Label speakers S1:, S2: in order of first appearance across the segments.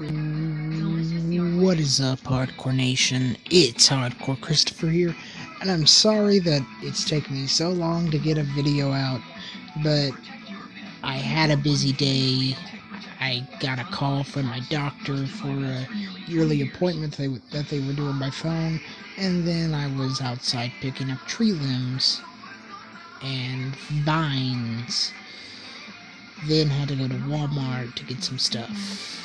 S1: What is up, Hardcore Nation? It's Hardcore Christopher here, and I'm sorry that it's taken me so long to get a video out, but I had a busy day. I got a call from my doctor for a yearly appointment that they were doing by phone, and then I was outside picking up tree limbs and vines. Then had to go to Walmart to get some stuff.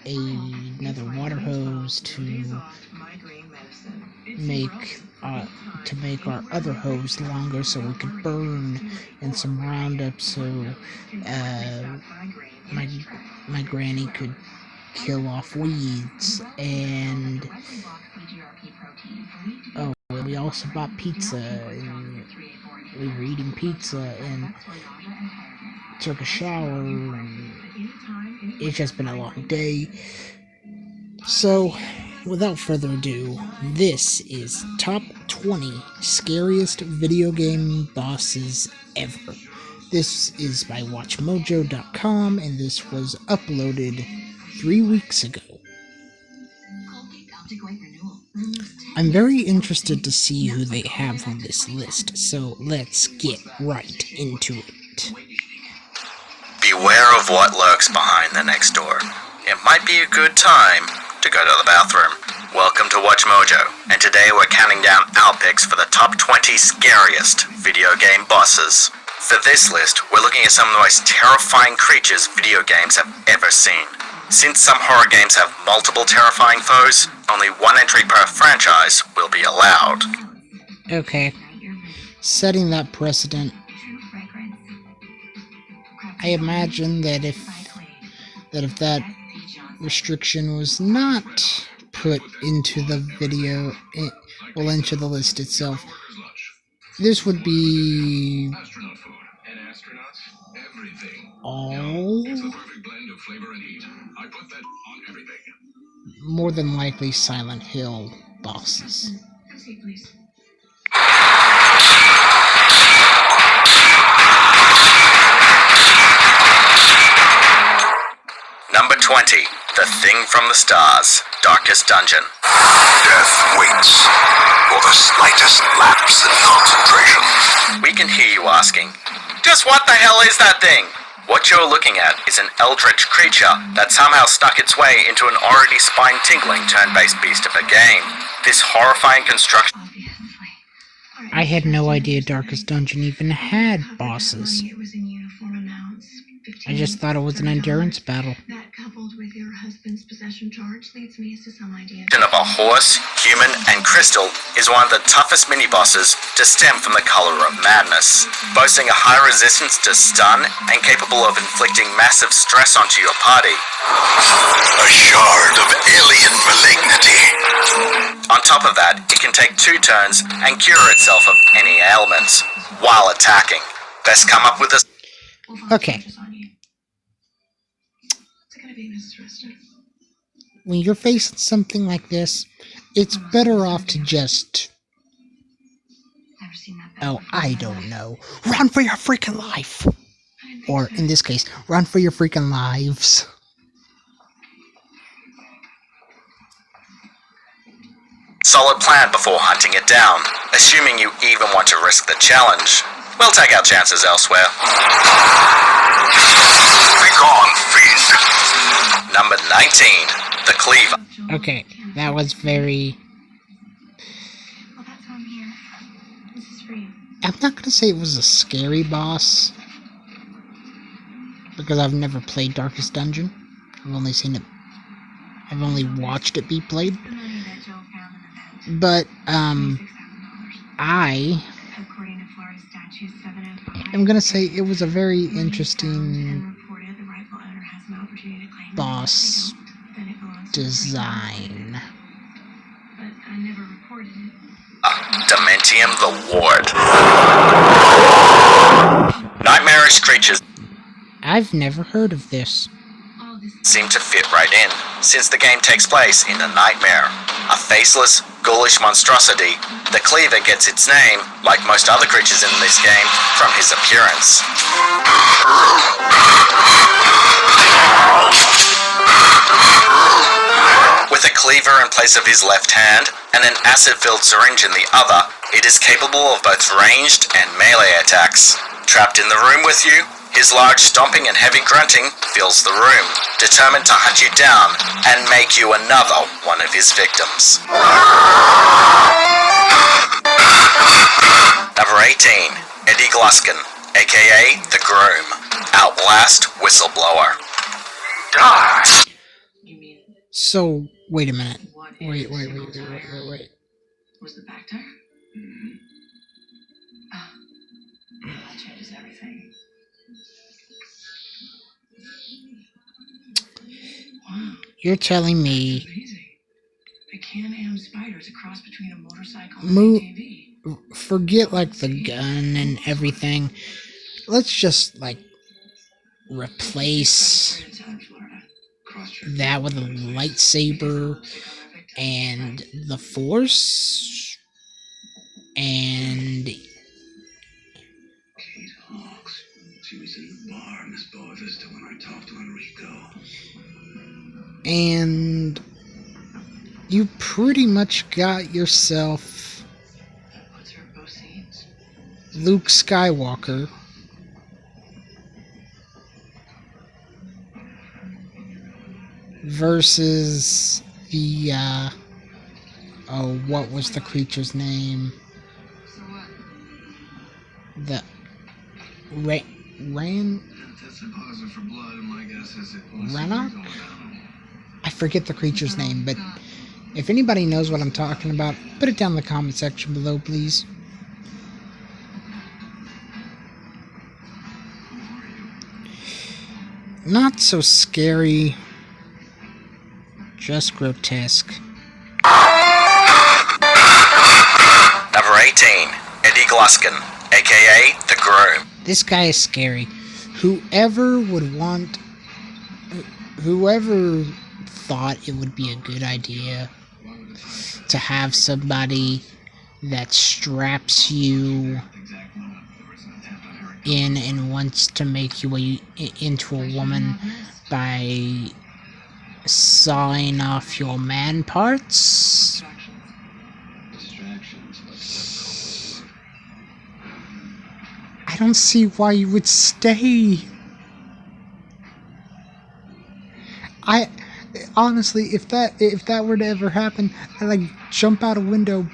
S1: Another water hose to make our other hose longer so we could burn, and some Roundup so my granny could kill off weeds. And we also bought pizza, and we were eating pizza and took a shower, and it's just been a long day. So, without further ado, this is Top 20 Scariest Video Game Bosses Ever. This is by WatchMojo.com, and this was uploaded 3 weeks ago. I'm very interested to see who they have on this list, so let's get right into it.
S2: Beware of what lurks behind the next door. It might be a good time to go to the bathroom. Welcome to Watch Mojo, and today we're counting down our picks for the top 20 scariest video game bosses. For this list, we're looking at some of the most terrifying creatures video games have ever seen. Since some horror games have multiple terrifying foes, only one entry per franchise will be allowed.
S1: Okay, setting that precedent, I imagine that if that restriction was not put into the video, into the list itself, this would be all more than likely Silent Hill bosses.
S2: Number 20, The Thing from the Stars, Darkest Dungeon.
S3: Death waits for the slightest lapse in concentration.
S2: We can hear you asking, just what the hell is that thing? What you're looking at is an eldritch creature that somehow snuck its way into an already spine-tingling turn-based beast of a game. This horrifying construction...
S1: I had no idea Darkest Dungeon even had bosses. I just thought it was an endurance battle.
S4: That coupled with your husband's possession charge leads me to some idea.
S2: of a horse, human, and crystal is one of the toughest mini-bosses to stem from the color of madness, boasting a high resistance to stun and capable of inflicting massive stress onto your party.
S3: A shard of alien malignity.
S2: On top of that, it can take 2 turns and cure itself of any ailments while attacking. Best come up with a...
S1: Okay. When you're facing something like this, it's better off to just... Oh, I don't know. Run for your freaking life! Or, in this case, run for your freaking lives.
S2: Solid plan before hunting it down, assuming you even want to risk the challenge. We'll take our chances elsewhere.
S3: Be gone, fiend.
S2: Number 19. The Cleaver.
S1: Okay, that was very...
S4: Well, that's why I'm here. This is for you.
S1: I'm not gonna say it was a scary boss, because I've never played Darkest Dungeon. I've only watched it be played. But, I am gonna say it was a very interesting boss design.
S2: Dementium the Ward. Nightmarish creatures
S1: I've never heard of this.
S2: seem to fit right in, since the game takes place in a nightmare. A faceless, ghoulish monstrosity, the Cleaver gets its name, like most other creatures in this game, from his appearance. place of his left hand and an acid-filled syringe in the other, it is capable of both ranged and melee attacks. Trapped in the room with you, his large stomping and heavy grunting fills the room, determined to hunt you down and make you another one of his victims. Number 18, Eddie Gluskin, aka The Groom, Outlast Whistleblower. Die!
S1: So, wait a minute. Wait.
S4: Was the back door? Oh, that changes everything. Wow.
S1: You're telling me
S4: Amazing. A Can-Am Spider's a cross between a motorcycle and an ATV.
S1: forget like the gun and everything. Let's just like replace that with a lightsaber and the Force and
S3: Kate Hawks. She was in the bar, Miss Boa Vista, when I talked to Enrico.
S1: and you pretty much got yourself
S4: What's her both scenes?
S1: Luke Skywalker versus the what was the creature's name?
S4: So what?
S1: The Ran
S3: That's a positive for blood, and my guess is it was
S1: Rannoch? I forget the creature's name, but if anybody knows what I'm talking about, put it down in the comment section below, please. Not so scary, just grotesque.
S2: Number 18, Eddie Gluskin, aka The Groom.
S1: This guy is scary. Whoever thought it would be a good idea to have somebody that straps you in and wants to make you into a woman by sawing off your man parts? I don't see why you would stay. I honestly, if that were to ever happen, I'd like jump out a window,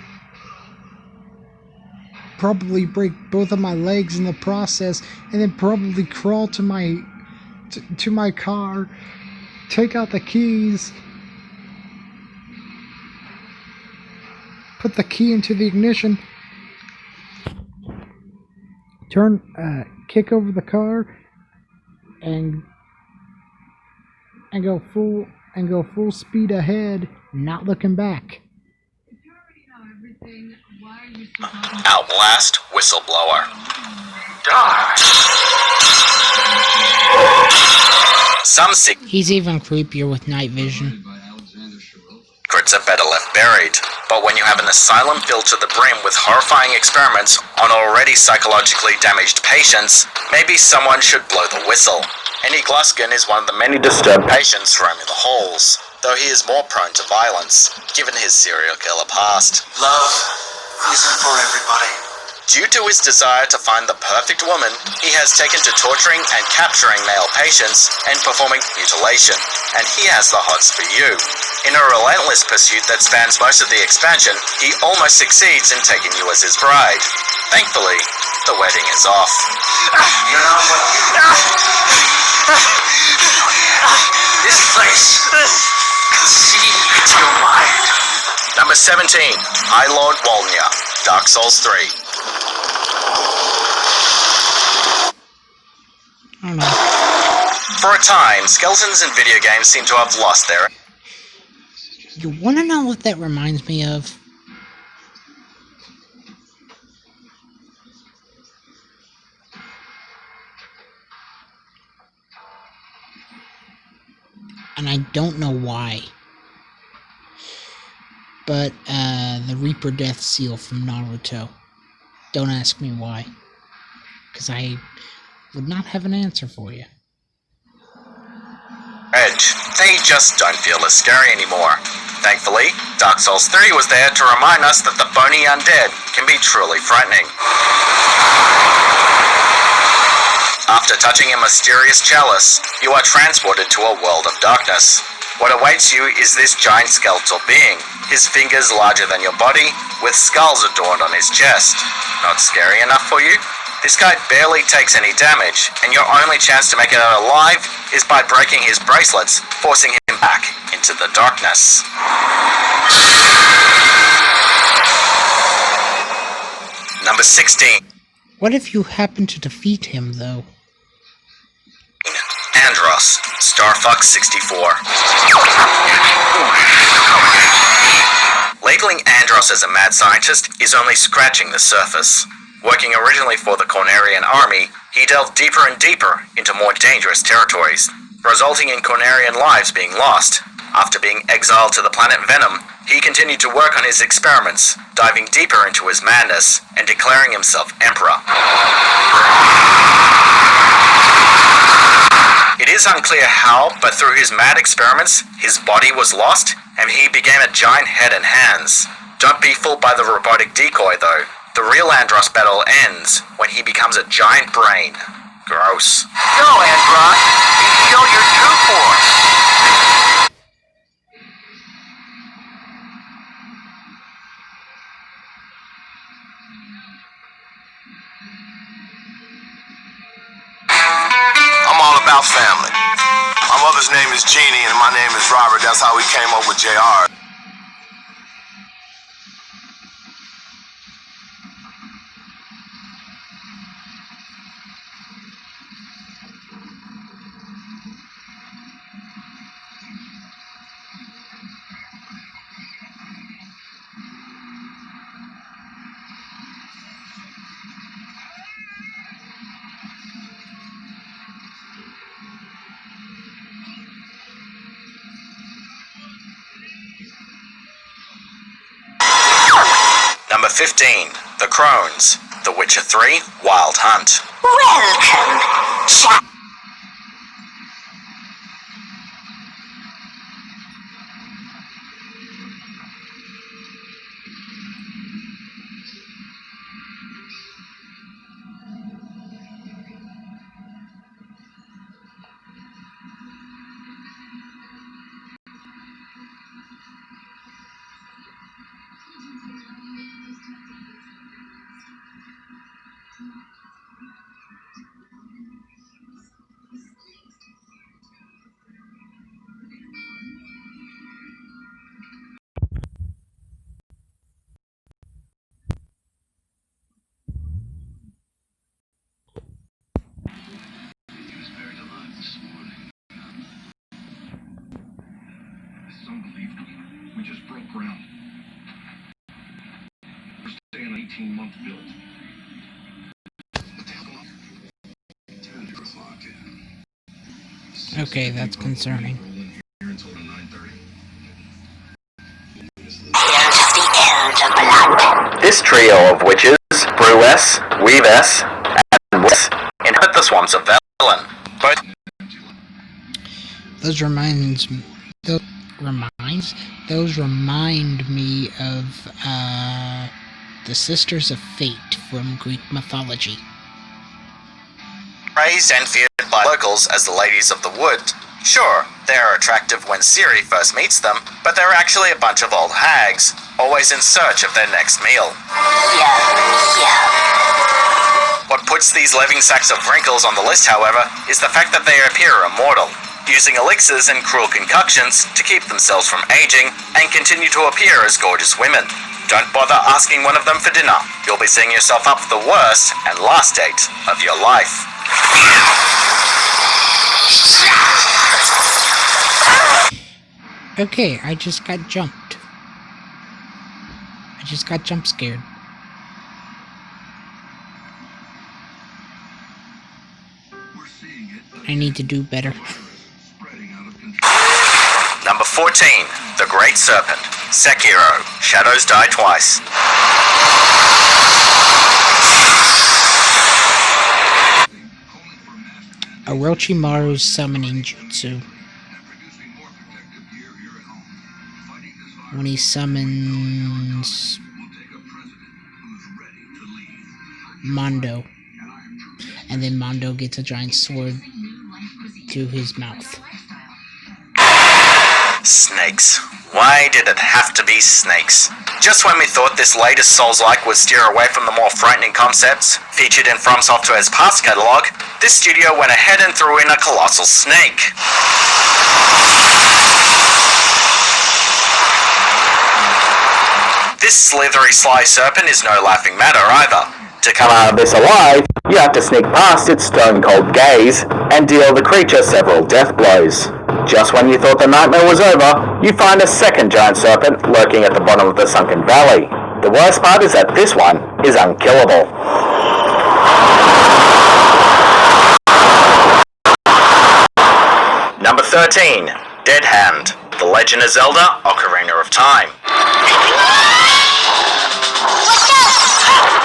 S1: probably break both of my legs in the process, and then probably crawl to my car, take out the keys, put the key into the ignition, kick over the car, and go full speed ahead, not looking back.
S4: If you already know everything, why are you still talking?
S2: Outlast Whistleblower. Some
S1: He's even creepier with night vision.
S2: secrets are better left buried, but when you have an asylum filled to the brim with horrifying experiments on already psychologically damaged patients, maybe someone should blow the whistle. Eddie Gluskin is one of the many disturbed patients roaming the halls, though he is more prone to violence, given his serial killer past.
S3: Love isn't for everybody.
S2: Due to his desire to find the perfect woman, he has taken to torturing and capturing male patients and performing mutilation, and he has the hots for you. In a relentless pursuit that spans most of the expansion, he almost succeeds in taking you as his bride. Thankfully, the wedding is off.
S3: You know what? This place can see into your mind.
S2: Number 17, High Lord Wolnya, Dark Souls 3.
S1: I don't know.
S2: For a time, skeletons in video games seem to have lost their...
S1: You want to know what that reminds me of? And I don't know why. But, the Reaper Death Seal from Naruto. Don't ask me why. Because I would not have an answer for you.
S2: Edge, they just don't feel as scary anymore. Thankfully, Dark Souls 3 was there to remind us that the bony undead can be truly frightening. After touching a mysterious chalice, you are transported to a world of darkness. What awaits you is this giant skeletal being, his fingers larger than your body, with skulls adorned on his chest. Not scary enough for you? This guy barely takes any damage, and your only chance to make it out alive is by breaking his bracelets, forcing him back into the darkness. Number 16.
S1: What if you happen to defeat him, though?
S2: Andros, Starfox 64. Labeling Andros as a mad scientist is only scratching the surface. Working originally for the Cornerian army, he delved deeper and deeper into more dangerous territories, resulting in Cornerian lives being lost. After being exiled to the planet Venom, he continued to work on his experiments, diving deeper into his madness and declaring himself Emperor. It is unclear how, but through his mad experiments, his body was lost and he became a giant head and hands. Don't be fooled by the robotic decoy though. The real Andros battle ends when he becomes a giant brain. Gross.
S5: Go, Andros. Show your true form.
S6: I'm all about family. My mother's name is Jeannie and my name is Robert. That's how we came up with JR.
S2: Number 15. The Crones, The Witcher 3, Wild Hunt.
S5: Welcome.
S3: He was buried alive this morning. This is unbelievable. We just broke ground. First day on an 18-month build. What the hell going on? 10 o'clock.
S1: Okay, that's concerning.
S3: Here until 9:30.
S2: This trio of witches, Brewess, Weavess, and Wess, inhabit the swamps of Velen. Both
S1: Those remind me of the Sisters of Fate from Greek mythology.
S2: praised and feared by locals as the Ladies of the Wood. Sure, they are attractive when Ciri first meets them, but they're actually a bunch of old hags, always in search of their next meal. What puts these living sacks of wrinkles on the list, however, is the fact that they appear immortal, using elixirs and cruel concoctions to keep themselves from aging and continue to appear as gorgeous women. Don't bother asking one of them for dinner. You'll be setting yourself up for the worst and last date of your life.
S1: Okay, I just got jumped. I just got jump scared.
S3: We're seeing it.
S1: I need to do better.
S3: Spreading out of control.
S2: Number 14, The Great Serpent, Sekiro, Shadows Die Twice.
S1: Orochimaru's summoning jutsu. when he summons Mondo, and then Mondo gets a giant sword to his mouth.
S2: Snakes. Why did it have to be snakes? Just when we thought this latest Souls-like would steer away from the more frightening concepts featured in From Software's past catalogue, this studio went ahead and threw in a colossal snake. This slithery sly serpent is no laughing matter either. To come out of this alive, you have to sneak past its stone-cold gaze and deal the creature several death blows. Just when you thought the nightmare was over, you find a second giant serpent lurking at the bottom of the sunken valley. The worst part is that this one is unkillable. Number 13, Dead Hand, The Legend of Zelda: Ocarina of Time.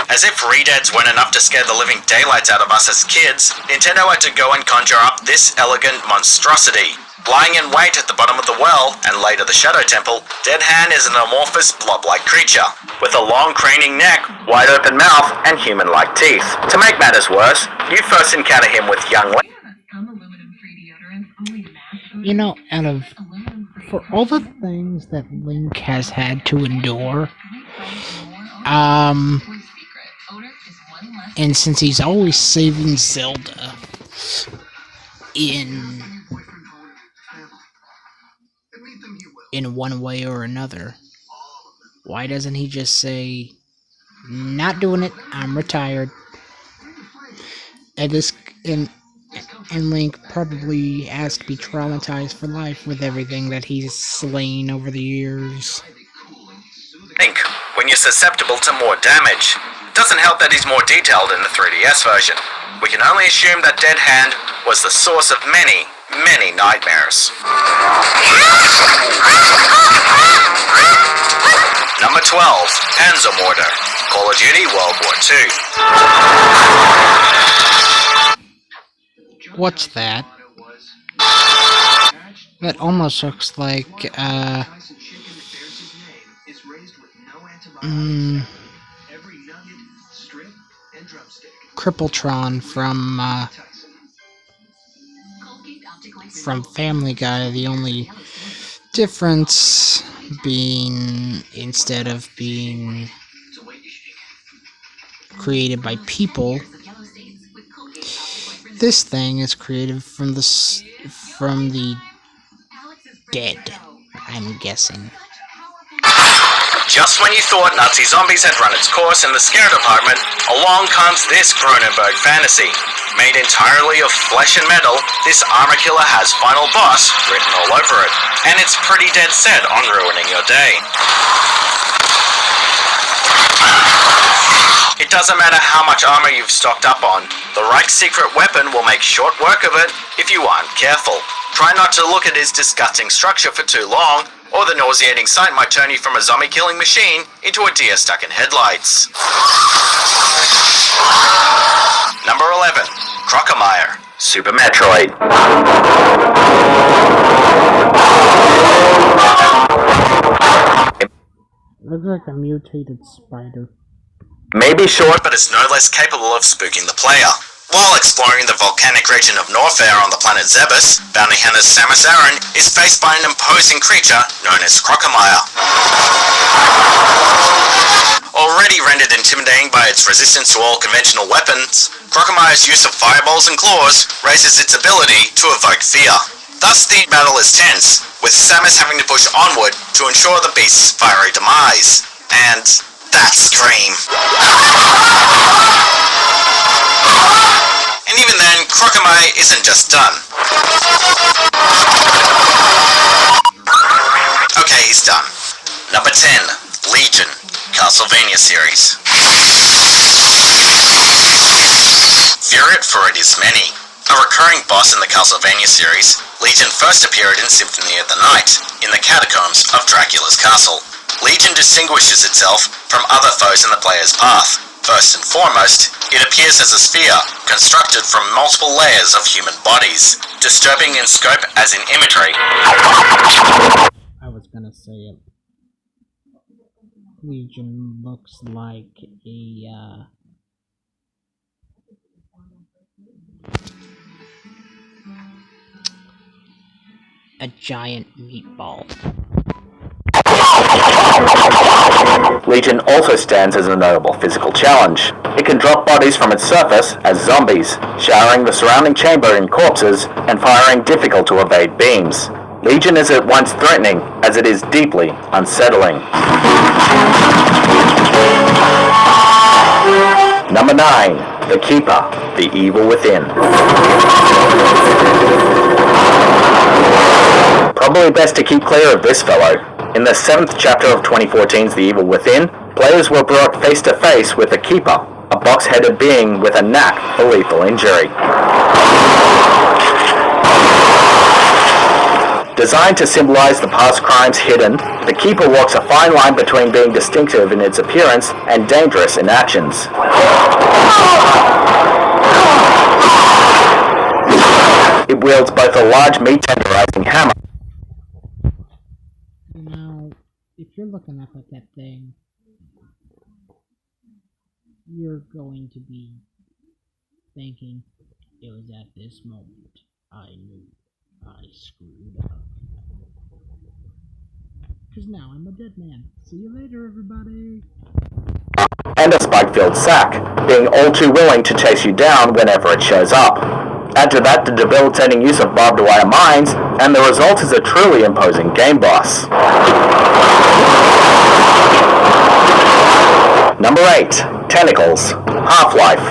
S2: As if Redeads weren't enough to scare the living daylights out of us as kids, Nintendo had to go and conjure up this elegant monstrosity. Lying in wait at the bottom of the well, and later the Shadow Temple, Dead Hand is an amorphous blob-like creature, with a long craning neck, wide open mouth, and human-like teeth. To make matters worse, you first encounter him with young Link.
S1: You know, for all the things that Link has had to endure, and since he's always saving Zelda in one way or another, why doesn't he just say, not doing it, I'm retired? And Link probably has to be traumatized for life with everything that he's slain over the years.
S2: Link, when you're susceptible to more damage. Doesn't help that he's more detailed in the 3DS version. We can only assume that Dead Hand was the source of many, many nightmares. Number 12, Panzermortar, Call of Duty World War II.
S1: What's that? That almost looks like, Crippletron from Family Guy. The only difference being, instead of being created by people, this thing is created from the dead, I'm guessing.
S2: Just when you thought Nazi zombies had run its course in the scare department, along comes this Cronenberg fantasy. Made entirely of flesh and metal, this armor killer has Final Boss written all over it, and it's pretty dead set on ruining your day. It doesn't matter how much armor you've stocked up on, the Reich's secret weapon will make short work of it if you aren't careful. Try not to look at his disgusting structure for too long, or the nauseating sight might turn you from a zombie-killing machine into a deer stuck in headlights. Number 11, Crocomire, Super Metroid.
S1: Looks like a mutated spider.
S2: Maybe short, but it's no less capable of spooking the player. While exploring the volcanic region of Norfair on the planet Zebes, bounty hunter Samus Aran is faced by an imposing creature known as Crocomire. Already rendered intimidating by its resistance to all conventional weapons, Crocomire's use of fireballs and claws raises its ability to evoke fear. Thus the battle is tense, with Samus having to push onward to ensure the beast's fiery demise. And that scream. And even then, Crocomire isn't just done. Okay, he's done. Number 10, Legion, Castlevania series. Fear it, for it is many. A recurring boss in the Castlevania series, Legion first appeared in Symphony of the Night, in the catacombs of Dracula's castle. Legion distinguishes itself from other foes in the player's path. First and foremost, it appears as a sphere, constructed from multiple layers of human bodies, disturbing in scope as in imagery.
S1: I was gonna say it. Legion looks like a giant meatball.
S2: Legion also stands as a notable physical challenge. It can drop bodies from its surface as zombies, showering the surrounding chamber in corpses and firing difficult to evade beams. Legion is at once threatening as it is deeply unsettling. Number 9. The Keeper, the Evil Within. Probably best to keep clear of this fellow. In the 7th chapter of 2014's The Evil Within, players were brought face to face with the Keeper, a box-headed being with a knack for lethal injury. Designed to symbolize the past crimes hidden, the Keeper walks a fine line between being distinctive in its appearance and dangerous in actions. It wields both a large meat-tenderizing hammer.
S1: Now, if you're looking up at that thing, you're going to be thinking, it was at this moment I knew I screwed up. Because now I'm a dead man. See you later, everybody.
S2: And a spike-filled sack, being all too willing to chase you down whenever it shows up. Add to that the debilitating use of barbed wire mines, and the result is a truly imposing game boss. Number 8. Tentacles. Half-Life.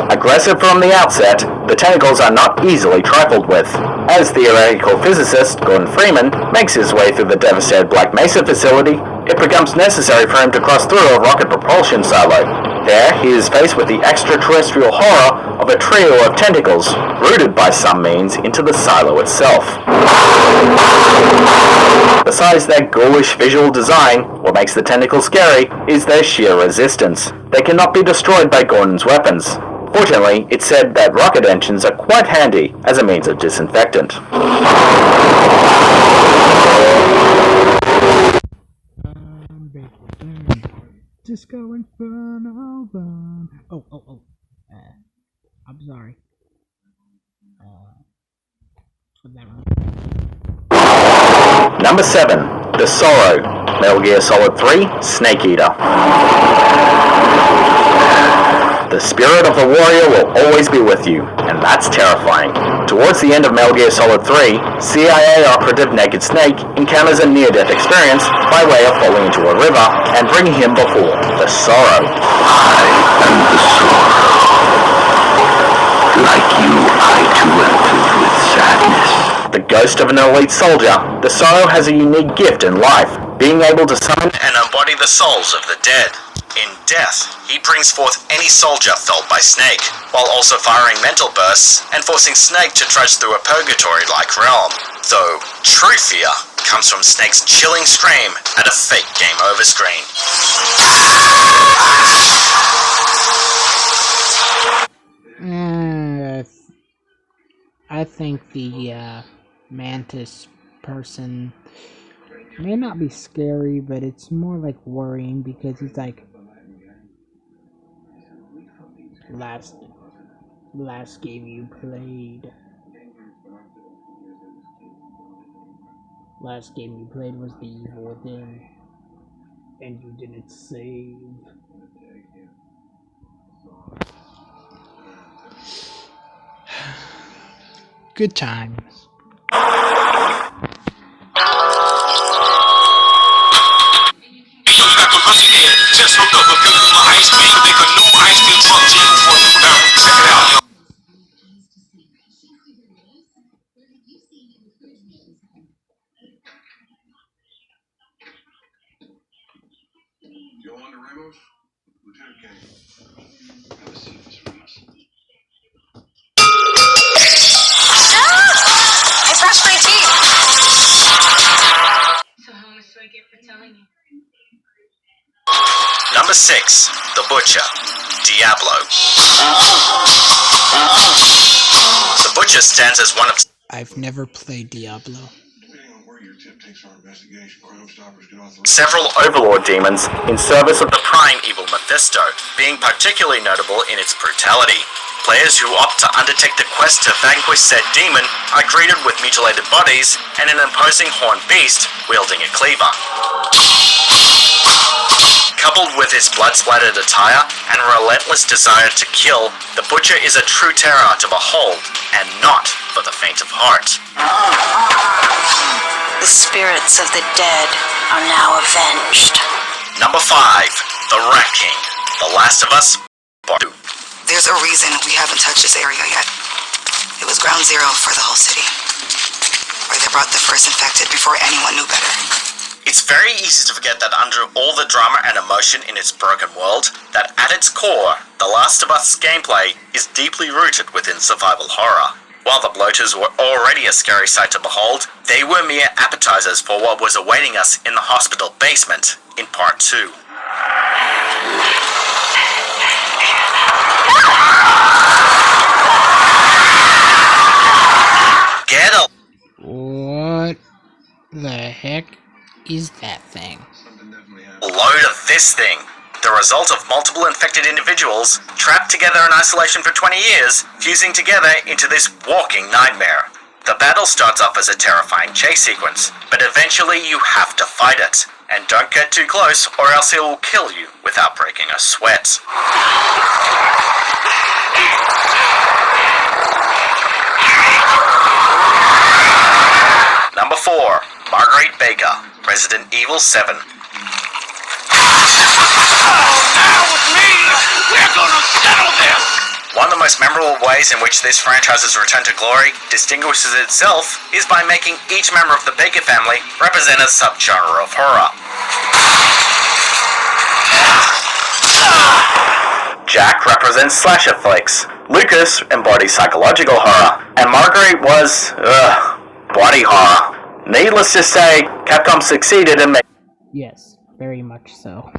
S2: Aggressive from the outset, the tentacles are not easily trifled with. As theoretical physicist Gordon Freeman makes his way through the devastated Black Mesa facility, it becomes necessary for him to cross through a rocket propulsion silo. There, he is faced with the extraterrestrial horror of a trio of tentacles, rooted by some means into the silo itself. Besides their ghoulish visual design, what makes the tentacles scary is their sheer resistance. They cannot be destroyed by Gordon's weapons. Fortunately, it's said that rocket engines are quite handy as a means of disinfectant.
S1: Disco Inferno Burn. Oh. I'm sorry. Put that wrong.
S2: Number 7. The Sorrow. Metal Gear Solid 3, Snake Eater. The spirit of the warrior will always be with you, and that's terrifying. Towards the end of Metal Gear Solid 3, CIA operative Naked Snake encounters a near-death experience by way of falling into a river and bringing him before the Sorrow.
S5: I am the sorrow. Like you, I too am filled with sadness.
S2: The ghost of an elite soldier, the Sorrow has a unique gift in life, being able to summon and embody the souls of the dead. In death, he brings forth any soldier felled by Snake, while also firing mental bursts and forcing Snake to trudge through a purgatory-like realm. Though, true fear comes from Snake's chilling scream at a fake game over screen.
S1: I think the Mantis person may not be scary, but it's more like worrying because he's like, last game you played. Last game you played was The Evil Within, and you didn't save. Good times.
S6: Just hooked up a beautiful ice cream. Make a new ice cream truck jam for you. Check it out, yo.
S3: Yolanda Ramos, Lieutenant Kane. Have a seat, Miss Ramos.
S7: I brushed my teeth.
S4: So how much do I get for telling you?
S2: Number 6. The Butcher. Diablo. The Butcher stands as one of...
S1: I've never played Diablo.
S3: Depending on where your tip takes our investigation. Crime Stoppers get off the
S2: Several overlord demons in service of the prime evil Mephisto, being particularly notable in its brutality. Players who opt to undertake the quest to vanquish said demon are greeted with mutilated bodies and an imposing horned beast wielding a cleaver. Coupled with his blood-splattered attire and relentless desire to kill, the Butcher is a true terror to behold, and not for the faint of heart.
S7: The spirits of the dead are now avenged.
S2: Number 5. The Rat King. The Last of Us Part 2.
S8: There's a reason we haven't touched this area yet. It was ground zero for the whole city, where they brought the first infected before anyone knew better.
S2: It's very easy to forget that under all the drama and emotion in its broken world, that at its core, The Last of Us gameplay is deeply rooted within survival horror. While the bloaters were already a scary sight to behold, they were mere appetizers for what was awaiting us in the hospital basement in Part 2. Get a
S1: What the heck is that thing?
S2: load of this thing. The result of multiple infected individuals trapped together in isolation for 20 years, fusing together into this walking nightmare. The battle starts off as a terrifying chase sequence, but eventually you have to fight it. And don't get too close or else it will kill you without breaking a sweat. Number 4. Marguerite Baker, Resident Evil 7. One of the most memorable ways in which this franchise's return to glory distinguishes itself is by making each member of the Baker family represent a subgenre of horror. Jack represents slasher flicks, Lucas embodies psychological horror, and Marguerite was, body horror. Needless to say, Capcom succeeded in
S1: Yes, very much so.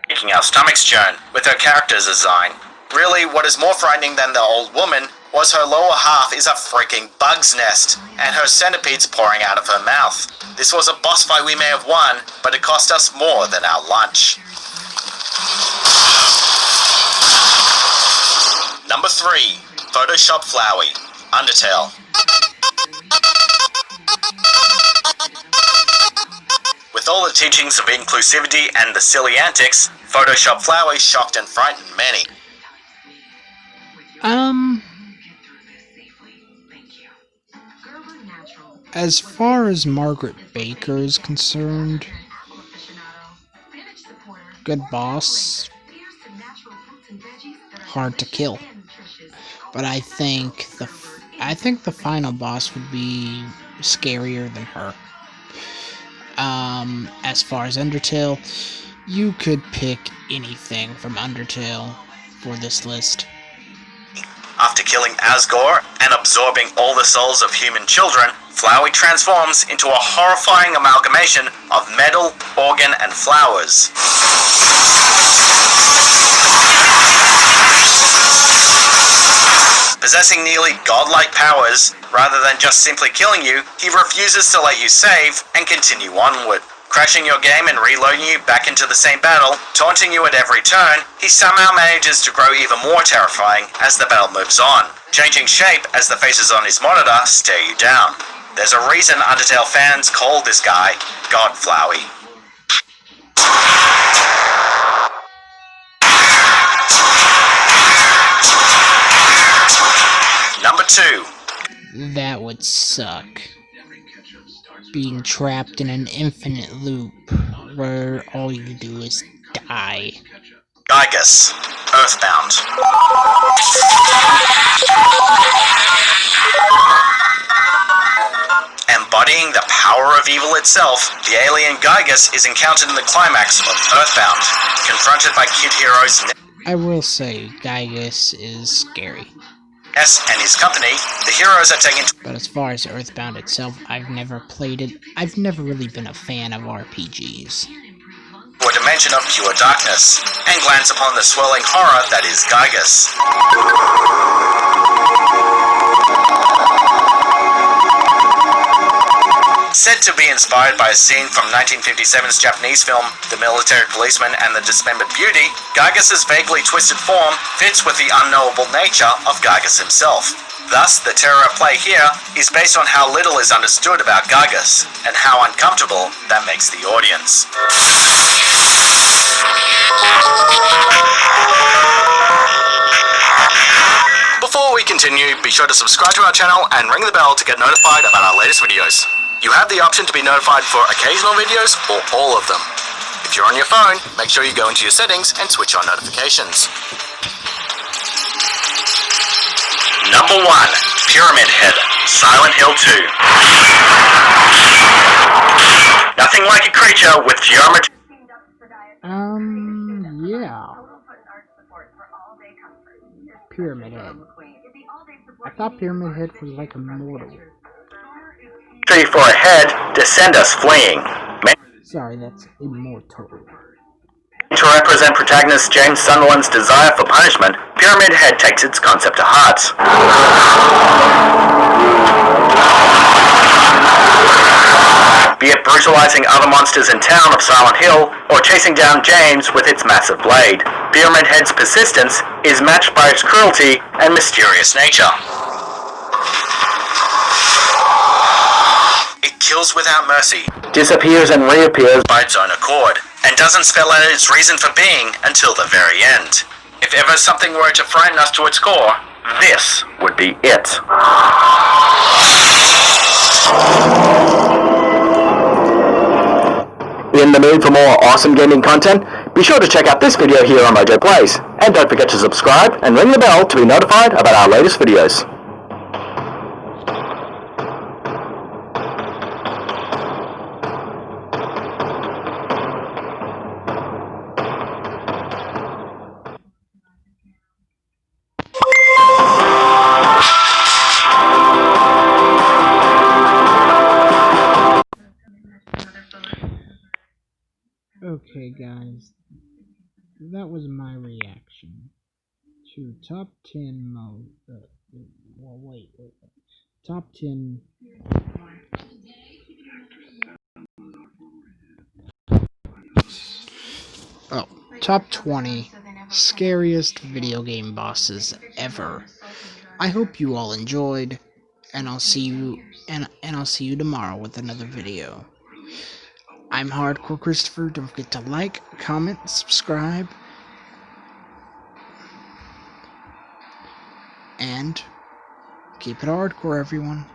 S2: making our stomachs churn with her character's design. Really, what is more frightening than the old woman was her lower half is a freaking bug's nest, and her centipedes pouring out of her mouth. This was a boss fight we may have won, but it cost us more than our lunch. Number 3. Photoshop Flowey, Undertale. With all the teachings of inclusivity and the silly antics, Photoshop Flowey shocked and frightened many.
S1: As far as Margaret Baker is concerned, good boss, hard to kill. But I think the final boss would be scarier than her. As far as Undertale, you could pick anything from Undertale for this list.
S2: After killing Asgore and absorbing all the souls of human children, Flowey transforms into a horrifying amalgamation of metal, organ, and flowers. Possessing nearly godlike powers, rather than just simply killing you, he refuses to let you save and continue onward. Crashing your game and reloading you back into the same battle, taunting you at every turn, he somehow manages to grow even more terrifying as the battle moves on, changing shape as the faces on his monitor stare you down. There's a reason Undertale fans call this guy God Flowey. Number 2.
S1: That would suck. Being trapped in an infinite loop where all you do is die.
S2: Gygus, Earthbound. Embodying the power of evil itself, the alien Gygus is encountered in the climax of Earthbound, confronted by Kid Hero's
S1: I will say, Gygus is scary.
S2: Ness and his company. The heroes are taken to
S1: But as far as Earthbound itself, I've never played it. I've never really been a fan of RPGs.
S2: a dimension of pure darkness, and glance upon the swirling horror that is Gygus. Said to be inspired by a scene from 1957's Japanese film The Military Policeman and the Dismembered Beauty, Gygas's vaguely twisted form fits with the unknowable nature of Gygas himself. Thus, the terror at play here is based on how little is understood about Gygas, and how uncomfortable that makes the audience. Before we continue, be sure to subscribe to our channel and ring the bell to get notified about our latest videos. You have the option to be notified for occasional videos or all of them. If you're on your phone, make sure you go into your settings and switch on notifications. Number 1. Pyramid Head, Silent Hill 2. Nothing like a creature with geometry.
S1: Yeah. Pyramid Head. I thought Pyramid Head was like immortal.
S2: For a head to send us fleeing.
S1: Sorry, that's immortal.
S2: To represent protagonist James Sunderland's desire for punishment, Pyramid Head takes its concept to heart. Be it brutalizing other monsters in town of Silent Hill, or chasing down James with its massive blade, Pyramid Head's persistence is matched by its cruelty and mysterious nature. It kills without mercy, disappears and reappears by its own accord, and doesn't spell out its reason for being until the very end. If ever something were to frighten us to its core, this would be it. In the mood for more awesome gaming content? Be sure to check out this video here on Mojo Plays, and don't forget to subscribe and ring the bell to be notified about our latest videos.
S1: Okay, guys, that was my reaction to top 10 top 10 top 20 scariest video game bosses ever. I hope you all enjoyed, and I'll see you I'll see you tomorrow with another video. I'm Hardcore Christopher. Don't forget to like, comment, subscribe, and keep it hardcore, everyone.